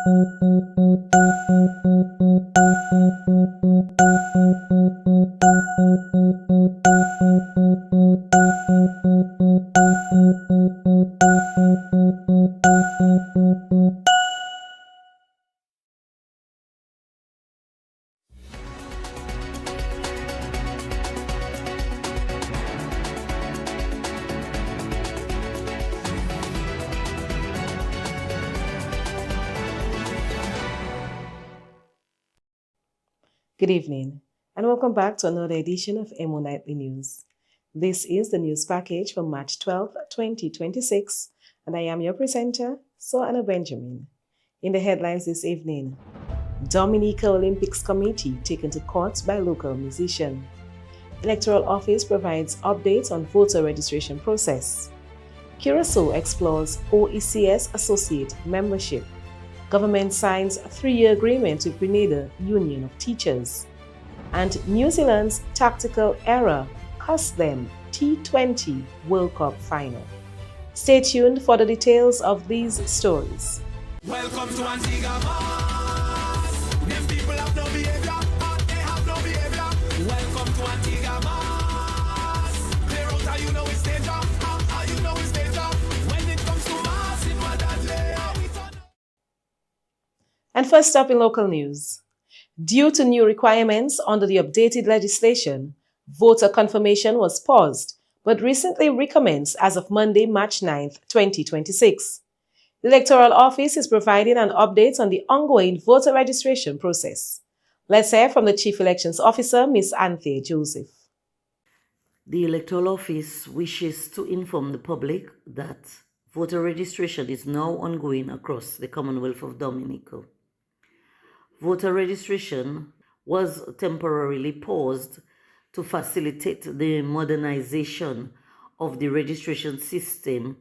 Good evening, and welcome back to another edition of EmoNews. This is the news package for March 12, 2026, and I am your presenter, Anna Benjamin. In the headlines this evening, Dominica Olympics Committee taken to court by local musician. Electoral Office provides updates on voter registration process. Curacao explores OECS associate membership. Government signs a 3-year agreement with Grenada Union of Teachers. And New Zealand's tactical error cost them T20 World Cup final. Stay tuned for the details of these stories. Welcome to Antigua. These people have no behavior. They have no behavior. Welcome to Antigua. Clear out how you know it's danger. How you know it's danger. When it comes to mass, it was deadly. And first up in local news. Due to new requirements under the updated legislation, voter confirmation was paused, but recently recommenced as of Monday, March 9, 2026. The Electoral Office is providing an update on the ongoing voter registration process. Let's hear from the Chief Elections Officer, Ms. Anthea Joseph. The Electoral Office wishes to inform the public that voter registration is now ongoing across the Commonwealth of Dominica. Voter registration was temporarily paused to facilitate the modernization of the registration system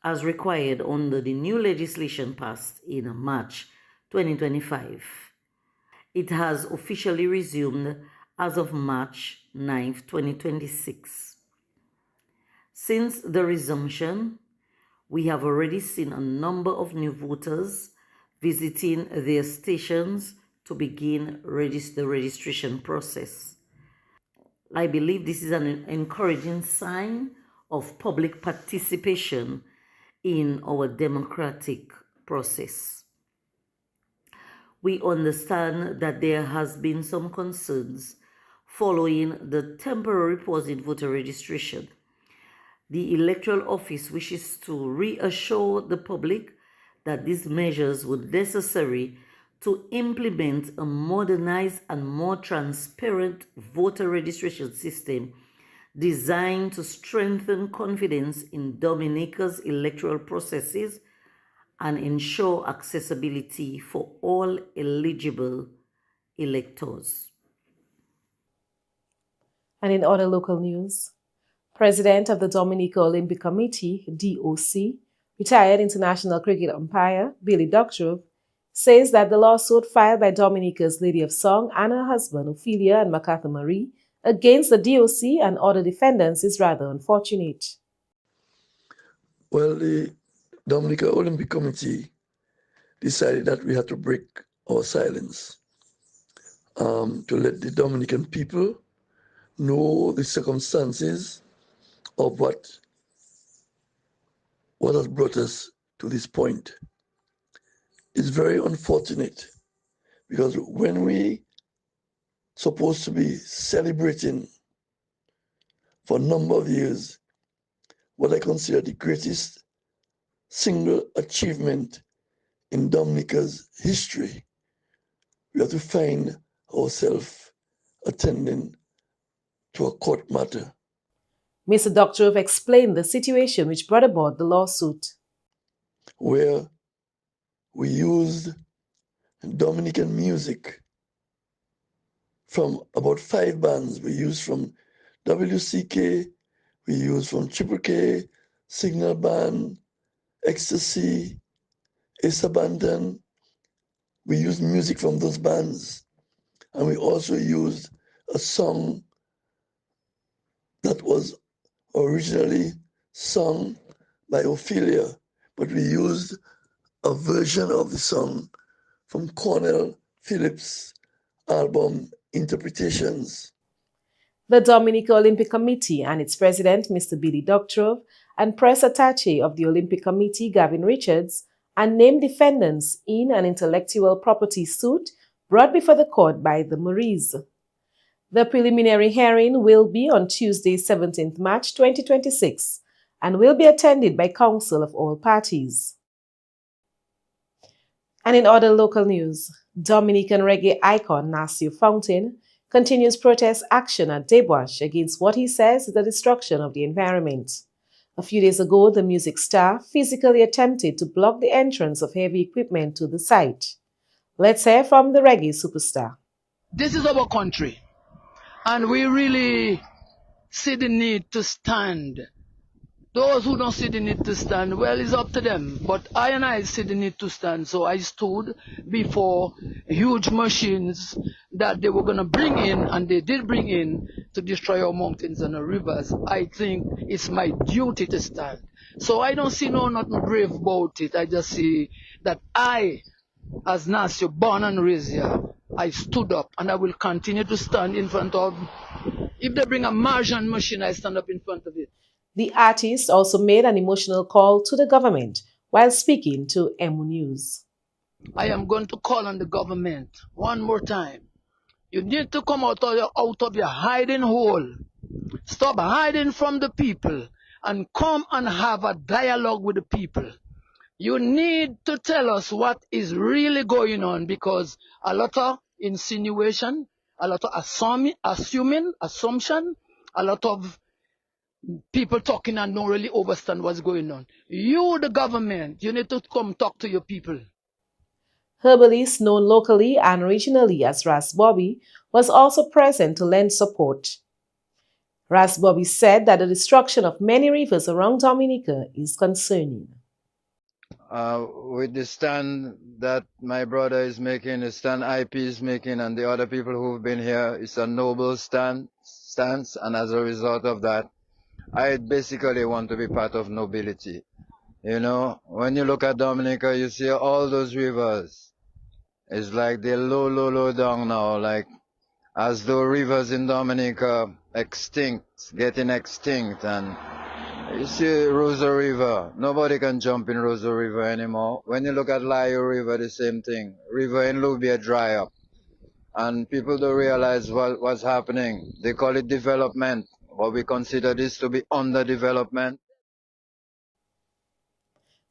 as required under the new legislation passed in March 2025. It has officially resumed as of March 9, 2026. Since the resumption, we have already seen a number of new voters visiting their stations to begin the registration process. I believe this is an encouraging sign of public participation in our democratic process. We understand that there has been some concerns following the temporary pause in voter registration. The Electoral Office wishes to reassure the public that these measures were necessary to implement a modernized and more transparent voter registration system designed to strengthen confidence in Dominica's electoral processes and ensure accessibility for all eligible electors. And in other local news, President of the Dominica Olympic Committee, DOC, retired international cricket umpire Billy Doctorow, says that the lawsuit filed by Dominica's Lady of Song and her husband, Ophelia and MacArthur Marie, against the DOC and other defendants is rather unfortunate. Well, the Dominica Olympic Committee decided that we had to break our silence to let the Dominican people know the circumstances of what has brought us to this point. It's very unfortunate because when we supposed to be celebrating for a number of years what I consider the greatest single achievement in Dominica's history, we have to find ourselves attending to a court matter. Mr. Doctorow explained the situation which brought about the lawsuit. Where we used Dominican music from about 5 bands. We used from WCK, we used from Triple K, Signal Band, Ecstasy, Asa Banton. We used music from those bands. And we also used a song that was originally sung by Ophelia, but we used a version of the song from Cornell Phillips' album Interpretations. The Dominican Olympic Committee and its president, Mr. Billy Doctorow, and press attaché of the Olympic Committee, Gavin Richards, are named defendants in an intellectual property suit brought before the court by the Maurice. The preliminary hearing will be on Tuesday, 17th March 2026, and will be attended by counsel of all parties. And in other local news, Dominican reggae icon Nasio Fountain continues protest action at Deboche against what he says is the destruction of the environment. A few days ago, the music star physically attempted to block the entrance of heavy equipment to the site. Let's hear from the reggae superstar. This is our country, and we really see the need to stand. Those who don't see the need to stand, well, it's up to them. But I see the need to stand. So I stood before huge machines that they were going to bring in, and they did bring in, to destroy our mountains and our rivers. I think it's my duty to stand. So I don't see nothing brave about it. I just see that I, as Nasio, born and raised here, I stood up, and I will continue to stand in front of. If they bring a Martian machine, I stand up in front of it. The artist also made an emotional call to the government while speaking to EmoNews. I am going to call on the government one more time. You need to come out of your hiding hole. Stop hiding from the people and come and have a dialogue with the people. You need to tell us what is really going on, because a lot of insinuation, a lot of assumption, a lot of people talking and don't really understand what's going on. You, the government, you need to come talk to your people. Herbalist known locally and regionally as Ras Bobby was also present to lend support. Ras Bobby said that the destruction of many rivers around Dominica is concerning. With the stand that my brother is making, the stand IP is making, and the other people who've been here, it's a noble stance, and as a result of that, I basically want to be part of nobility. You know, when you look at Dominica, you see all those rivers. It's like they're low down now, like as though rivers in Dominica getting extinct. And you see Rosa River, nobody can jump in Rosa River anymore. When you look at Layo River, the same thing. River in Lubia dry up. And people don't realize what's happening. They call it development, but we consider this to be underdevelopment.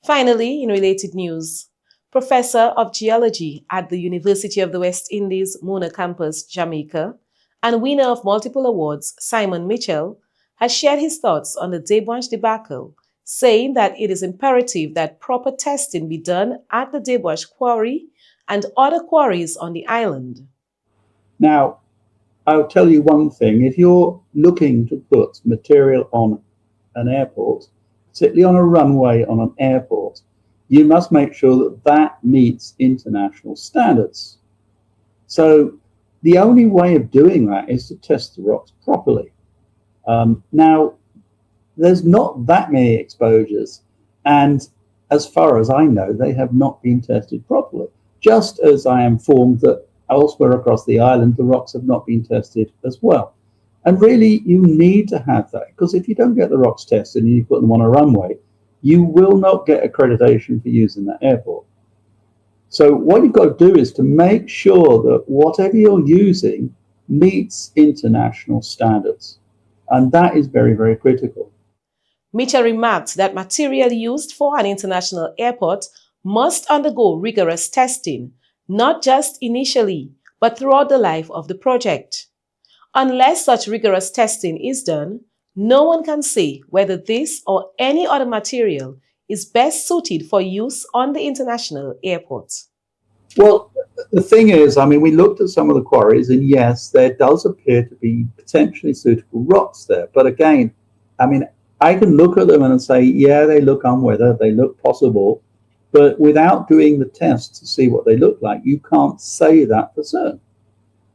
Finally, in related news, Professor of Geology at the University of the West Indies, Mona Campus, Jamaica, and winner of multiple awards, Simon Mitchell, has shared his thoughts on the Deboche debacle, saying that it is imperative that proper testing be done at the Deboche Quarry and other quarries on the island. Now, I'll tell you one thing. If you're looking to put material on an airport, particularly on a runway on an airport, you must make sure that that meets international standards. So the only way of doing that is to test the rocks properly. Now, there's not that many exposures, and as far as I know, they have not been tested properly. Just as I am informed that elsewhere across the island, the rocks have not been tested as well. And really, you need to have that, because if you don't get the rocks tested and you put them on a runway, you will not get accreditation for using that airport. So what you've got to do is to make sure that whatever you're using meets international standards. And that is very, very critical. Mitchell remarked that material used for an international airport must undergo rigorous testing, not just initially, but throughout the life of the project. Unless such rigorous testing is done, no one can say whether this or any other material is best suited for use on the international airport. Well, the thing is, I mean, we looked at some of the quarries, and yes, there does appear to be potentially suitable rocks there. But again, I mean, I can look at them and say, yeah, they look unweathered, they look possible, but without doing the tests to see what they look like, you can't say that for certain.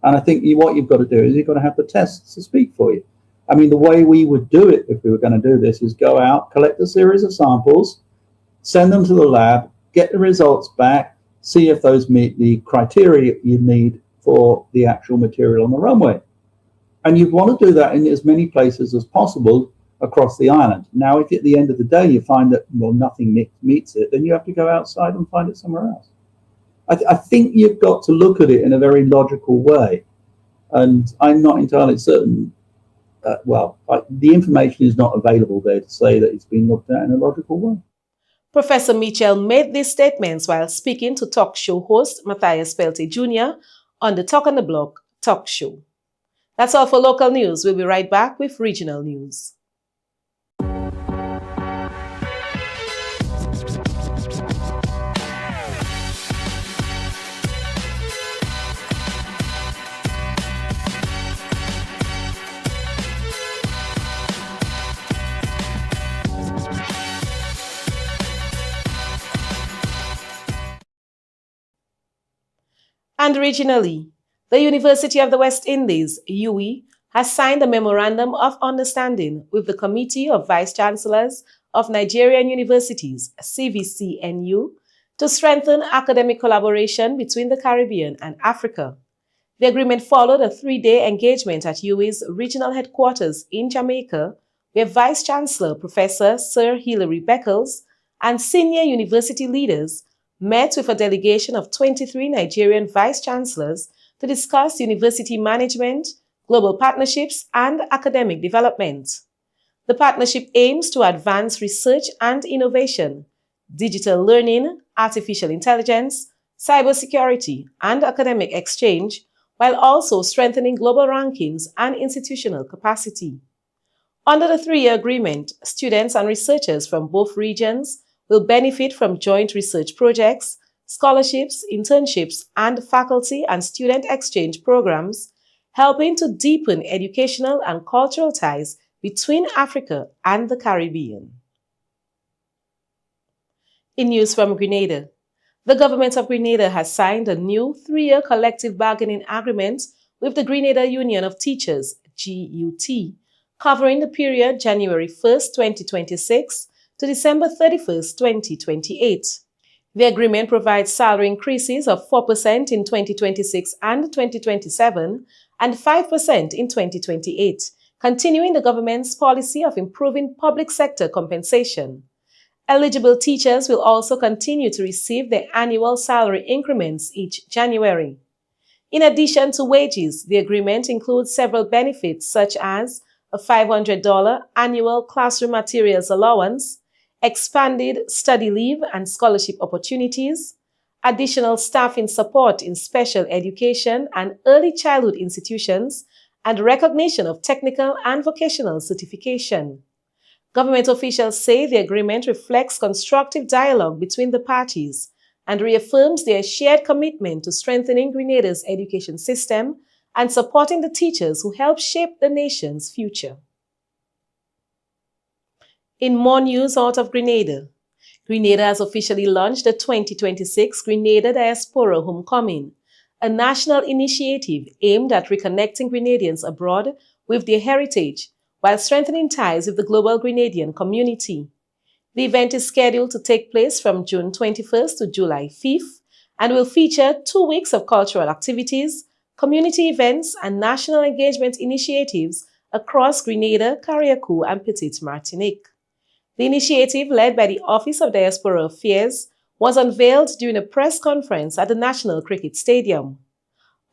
And I think what you've got to do is you've got to have the tests to speak for you. I mean, the way we would do it if we were going to do this is go out, collect a series of samples, send them to the lab, get the results back, see if those meet the criteria you need for the actual material on the runway. And you want to do that in as many places as possible across the island. Now, if at the end of the day you find that, well, nothing meets it, then you have to go outside and find it somewhere else. I think you've got to look at it in a very logical way. And I'm not entirely certain, the information is not available there to say that it's been looked at in a logical way. Professor Mitchell made these statements while speaking to talk show host Matthias Pelte Jr. on the Talk on the Block talk show. That's all for local news. We'll be right back with regional news. And regionally, the University of the West Indies, UWI, has signed a Memorandum of Understanding with the Committee of Vice-Chancellors of Nigerian Universities, CVCNU, to strengthen academic collaboration between the Caribbean and Africa. The agreement followed a 3-day engagement at UWI's regional headquarters in Jamaica, where Vice-Chancellor Professor Sir Hilary Beckles and senior university leaders met with a delegation of 23 Nigerian vice-chancellors to discuss university management, global partnerships, and academic development. The partnership aims to advance research and innovation, digital learning, artificial intelligence, cybersecurity, and academic exchange, while also strengthening global rankings and institutional capacity. Under the 3-year agreement, students and researchers from both regions will benefit from joint research projects, scholarships, internships, and faculty and student exchange programs, helping to deepen educational and cultural ties between Africa and the Caribbean. In news from Grenada, the government of Grenada has signed a new 3-year collective bargaining agreement with the Grenada Union of Teachers, GUT, covering the period January 1, 2026 to December 31, 2028. The agreement provides salary increases of 4% in 2026 and 2027 and 5% in 2028, continuing the government's policy of improving public sector compensation. Eligible teachers will also continue to receive their annual salary increments each January. In addition to wages, the agreement includes several benefits such as a $500 annual classroom materials allowance, expanded study leave and scholarship opportunities, additional staffing support in special education and early childhood institutions, and recognition of technical and vocational certification. Government officials say the agreement reflects constructive dialogue between the parties and reaffirms their shared commitment to strengthening Grenada's education system and supporting the teachers who help shape the nation's future. In more news out of Grenada, Grenada has officially launched the 2026 Grenada Diaspora Homecoming, a national initiative aimed at reconnecting Grenadians abroad with their heritage while strengthening ties with the global Grenadian community. The event is scheduled to take place from June 21st to July 5th and will feature 2 weeks of cultural activities, community events, and national engagement initiatives across Grenada, Curacao, and Petite Martinique. The initiative, led by the Office of Diaspora Affairs, was unveiled during a press conference at the National Cricket Stadium.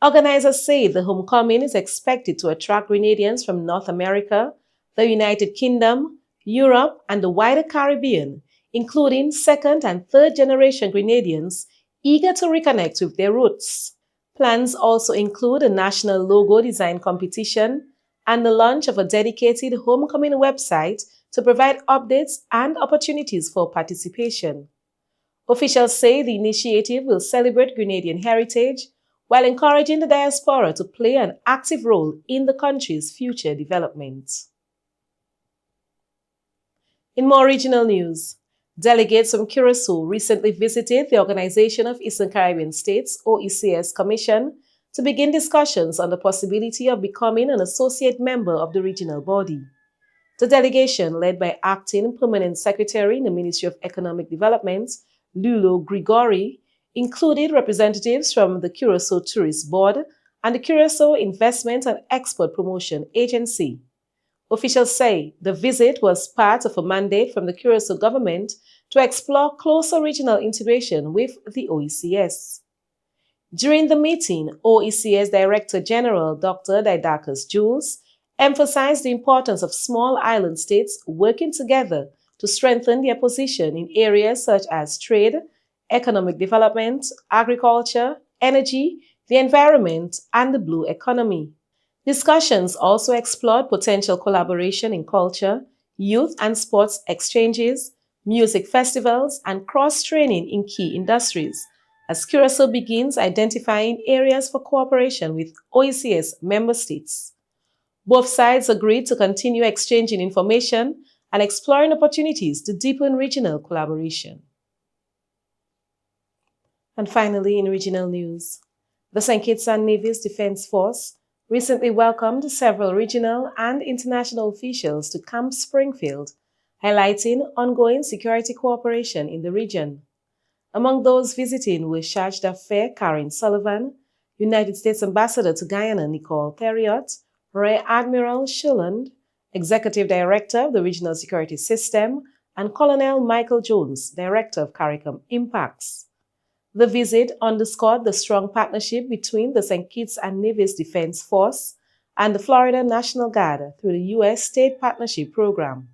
Organizers say the homecoming is expected to attract Grenadians from North America, the United Kingdom, Europe, and the wider Caribbean, including second- and third-generation Grenadians eager to reconnect with their roots. Plans also include a national logo design competition and the launch of a dedicated homecoming website to provide updates and opportunities for participation. Officials say the initiative will celebrate Grenadian heritage while encouraging the diaspora to play an active role in the country's future development. In more regional news, delegates from Curacao recently visited the Organization of Eastern Caribbean States, OECS Commission, to begin discussions on the possibility of becoming an associate member of the regional body. The delegation, led by Acting Permanent Secretary in the Ministry of Economic Development, Lulo Grigori, included representatives from the Curacao Tourist Board and the Curacao Investment and Export Promotion Agency. Officials say the visit was part of a mandate from the Curacao government to explore closer regional integration with the OECS. During the meeting, OECS Director General Dr. Didakus Jules emphasized the importance of small island states working together to strengthen their position in areas such as trade, economic development, agriculture, energy, the environment, and the blue economy. Discussions also explored potential collaboration in culture, youth and sports exchanges, music festivals, and cross-training in key industries, as Curacao begins identifying areas for cooperation with OECS member states. Both sides agreed to continue exchanging information and exploring opportunities to deepen regional collaboration. And finally, in regional news, the St. Kitts and Nevis Defense Force recently welcomed several regional and international officials to Camp Springfield, highlighting ongoing security cooperation in the region. Among those visiting were Charge d'Affaires Karen Sullivan, United States Ambassador to Guyana Nicole Theriot, Rear Admiral Shuland, Executive Director of the Regional Security System, and Colonel Michael Jones, Director of CARICOM Impacts. The visit underscored the strong partnership between the St. Kitts and Nevis Defense Force and the Florida National Guard through the U.S. State Partnership Program.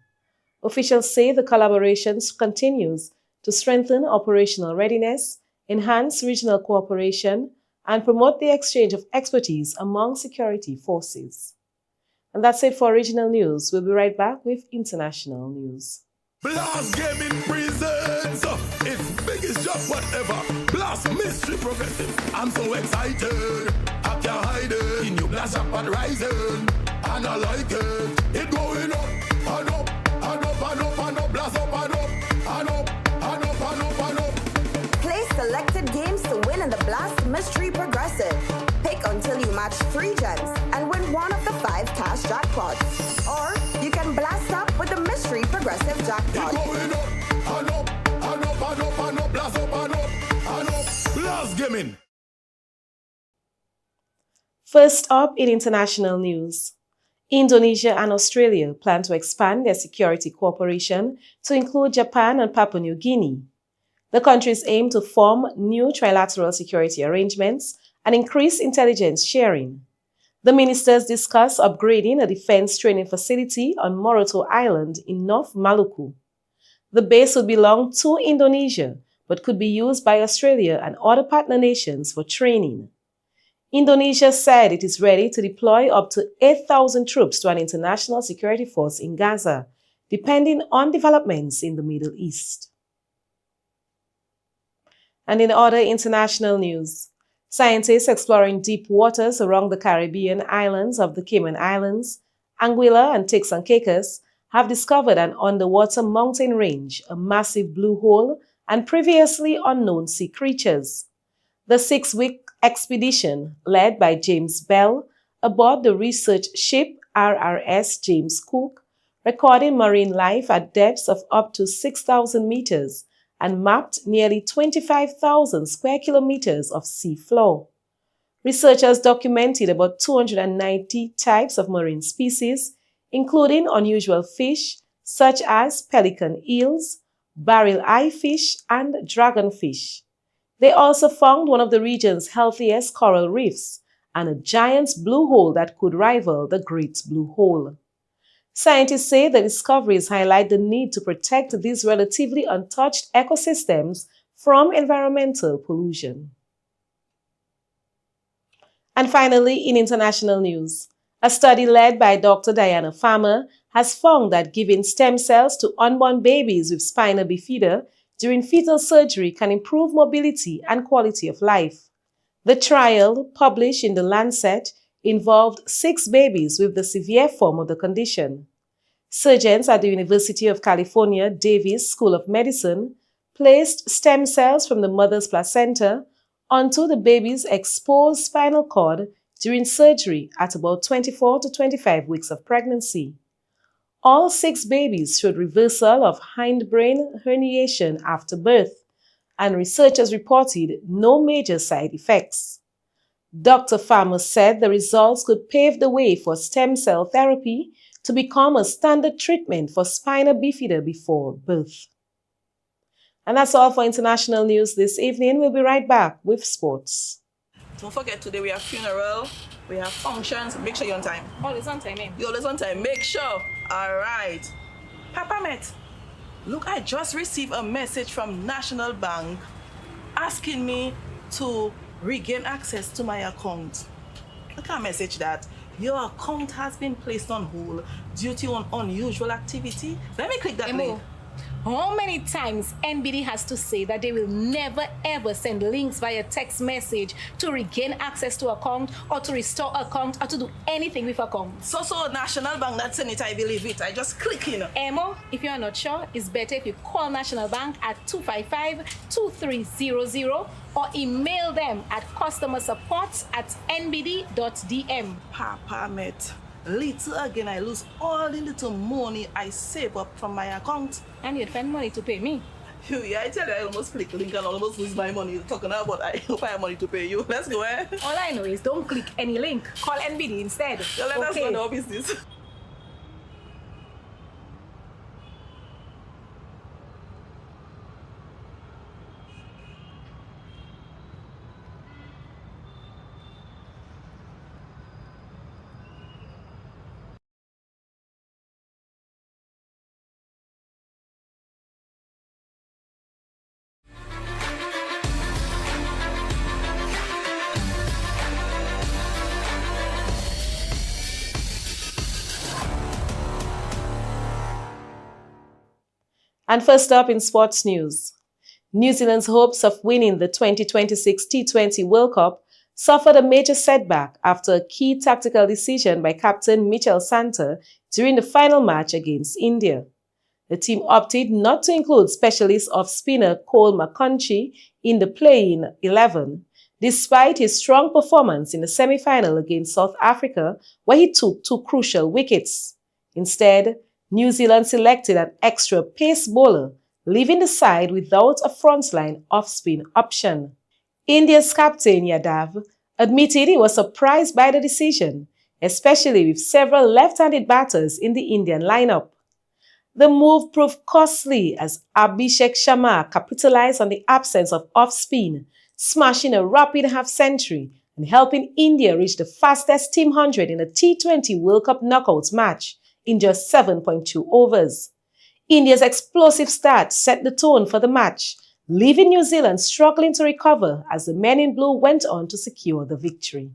Officials say the collaboration continues to strengthen operational readiness, enhance regional cooperation, and promote the exchange of expertise among security forces. And that's it for regional news. We'll be right back with international news. Blast Gaming presents its biggest job whatever. Blast Mystery Progressive. I'm so excited. I can't hide it. In your blast up and rising. And I like it. It going up and up and up and up and up. Blast up and up and up and up and up and up. Play selected games to win in the Blast Mystery Progressive. Pick until you match 3 gems and win one of the 5 cash jackpots. Or you can blast up with the Mystery Progressive jackpot. It going up and up and up and up and up. Blast up and up and up. Blast Gaming. First up in international news, Indonesia and Australia plan to expand their security cooperation to include Japan and Papua New Guinea. The countries aim to form new trilateral security arrangements and increase intelligence sharing. The ministers discuss upgrading a defense training facility on Moroto Island in North Maluku. The base would belong to Indonesia, but could be used by Australia and other partner nations for training. Indonesia said it is ready to deploy up to 8,000 troops to an international security force in Gaza, depending on developments in the Middle East. And in other international news, scientists exploring deep waters around the Caribbean islands of the Cayman Islands, Anguilla and Turks and Caicos have discovered an underwater mountain range, a massive blue hole, and previously unknown sea creatures. The 6-week expedition, led by James Bell aboard the research ship RRS James Cook, recorded marine life at depths of up to 6,000 meters and mapped nearly 25,000 square kilometers of sea floor. Researchers documented about 290 types of marine species, including unusual fish such as pelican eels, barrel eye fish, and dragonfish. They also found one of the region's healthiest coral reefs and a giant blue hole that could rival the Great Blue Hole. Scientists say the discoveries highlight the need to protect these relatively untouched ecosystems from environmental pollution. And finally, in international news, a study led by Dr. Diana Farmer has found that giving stem cells to unborn babies with spina bifida during fetal surgery can improve mobility and quality of life. The trial, published in The Lancet, involved 6 babies with the severe form of the condition. Surgeons at the University of California, Davis School of Medicine placed stem cells from the mother's placenta onto the baby's exposed spinal cord during surgery at about 24 to 25 weeks of pregnancy. All 6 babies showed reversal of hindbrain herniation after birth, and researchers reported no major side effects. Dr. Farmer said the results could pave the way for stem cell therapy to become a standard treatment for spina bifida before birth. And that's all for international news this evening. We'll be right back with sports. Don't forget, today we have funeral, we have functions. Make sure you're on time. Always on time, eh? You're always on time. Make sure. All right. Papa Met, look, I just received a message from National Bank asking me to regain access to my account. Look at message that your account has been placed on hold due to an unusual activity. Let me click that link. How many times NBD has to say that they will never ever send links via text message to regain access to account or to restore account or to do anything with account? So National Bank that's in it, I believe it. I just click in. Emo, if you are not sure, it's better if you call National Bank at 255-2300 or email them at customersupport@nbd.dm. Papa Met, later again I lose all the little money I save up from my account. And you'd find money to pay me. Yeah, I tell you, I almost click the link and almost lose my money. You're talking about I hope I have money to pay you. Let's go, eh? All I know is don't click any link. Call NBD instead. Yeah, let us go to our business. And first up in sports news, New Zealand's hopes of winning the 2026 T20 World Cup suffered a major setback after a key tactical decision by captain Mitchell Santa during the final match against India. The team opted not to include specialist off-spinner Cole McConchie in the playing 11, despite his strong performance in the semi-final against South Africa, where he took 2 crucial wickets. Instead, New Zealand selected an extra pace bowler, leaving the side without a frontline off-spin option. India's captain Yadav admitted he was surprised by the decision, especially with several left-handed batters in the Indian lineup. The move proved costly as Abhishek Sharma capitalized on the absence of off-spin, smashing a rapid half-century and helping India reach the fastest team 100 in a T20 World Cup knockouts match in just 7.2 overs. India's explosive start set the tone for the match, leaving New Zealand struggling to recover as the men in blue went on to secure the victory.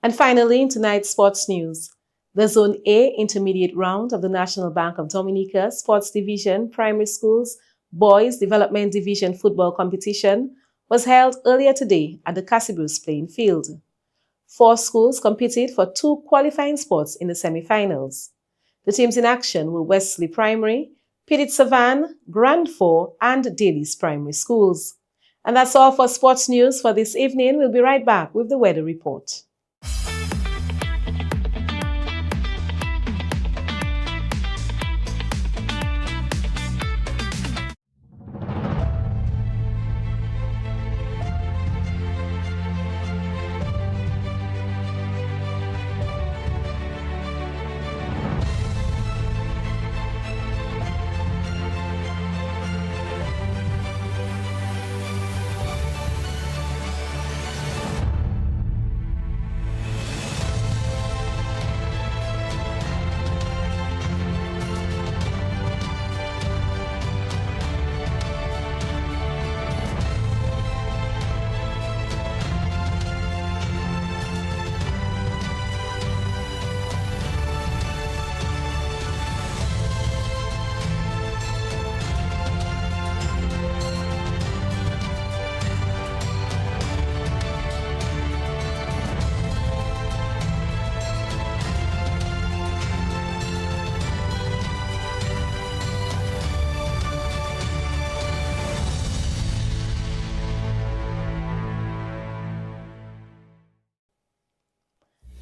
And finally, in tonight's sports news, the Zone A intermediate round of the National Bank of Dominica Sports Division Primary Schools Boys Development Division football competition was held earlier today at the Casibus playing field. 4 schools competed for 2 qualifying spots in the semi-finals. The teams in action were Wesley Primary, Pitt Savan, Grand 4, and Daly's Primary Schools. And that's all for sports news for this evening. We'll be right back with the weather report.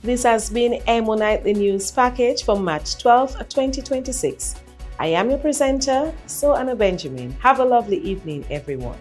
This has been Emo Nightly News Package for March 12, 2026. I am your presenter, So Anna Benjamin. Have a lovely evening, everyone.